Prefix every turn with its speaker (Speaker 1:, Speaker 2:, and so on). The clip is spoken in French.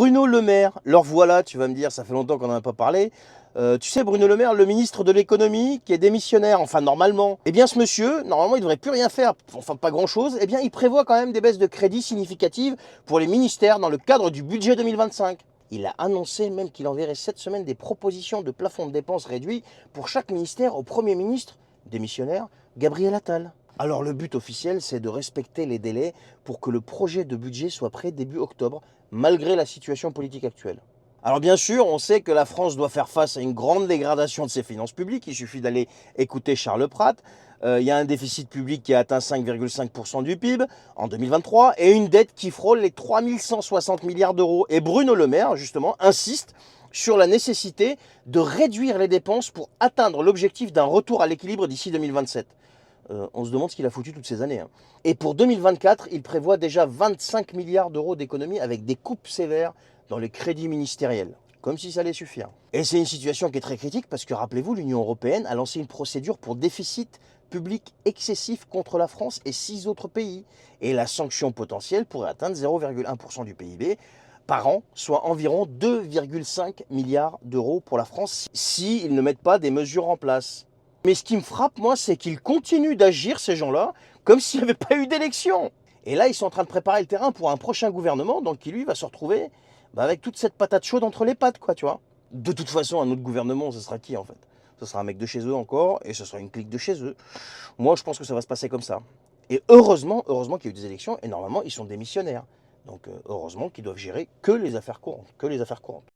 Speaker 1: Bruno Le Maire, leur voilà, tu vas me dire, ça fait longtemps qu'on n'en a pas parlé. Tu sais, Bruno Le Maire, le ministre de l'économie, qui est démissionnaire, enfin normalement. Eh bien ce monsieur, normalement il ne devrait plus rien faire, enfin pas grand chose, eh bien il prévoit quand même des baisses de crédit significatives pour les ministères dans le cadre du budget 2025. Il a annoncé même qu'il enverrait cette semaine des propositions de plafond de dépenses réduits pour chaque ministère au Premier ministre, démissionnaire, Gabriel Attal. Alors le but officiel, c'est de respecter les délais pour que le projet de budget soit prêt début octobre, malgré la situation politique actuelle. Alors bien sûr, on sait que la France doit faire face à une grande dégradation de ses finances publiques, il suffit d'aller écouter Charles Pratt. Il y a un déficit public qui a atteint 5,5% du PIB en 2023 et une dette qui frôle les 3160 milliards d'euros. Et Bruno Le Maire, justement, insiste sur la nécessité de réduire les dépenses pour atteindre l'objectif d'un retour à l'équilibre d'ici 2027. On se demande ce qu'il a foutu toutes ces années. Hein. Et pour 2024, il prévoit déjà 25 milliards d'euros d'économies avec des coupes sévères dans les crédits ministériels. Comme si ça allait suffire. Et c'est une situation qui est très critique parce que, rappelez-vous, l'Union européenne a lancé une procédure pour déficit public excessif contre la France et 6 autres pays. Et la sanction potentielle pourrait atteindre 0,1% du PIB par an, soit environ 2,5 milliards d'euros pour la France s'ils ne mettent pas des mesures en place. Mais ce qui me frappe, moi, c'est qu'ils continuent d'agir, ces gens-là, comme s'il n'y avait pas eu d'élection. Et là, ils sont en train de préparer le terrain pour un prochain gouvernement, donc qui, lui, va se retrouver avec toute cette patate chaude entre les pattes, quoi, tu vois. De toute façon, un autre gouvernement, ce sera qui, en fait? Ce sera un mec de chez eux encore, et ce sera une clique de chez eux. Moi, je pense que ça va se passer comme ça. Et heureusement qu'il y a eu des élections, et normalement, ils sont démissionnaires. Donc, heureusement qu'ils doivent gérer que les affaires courantes, que les affaires courantes.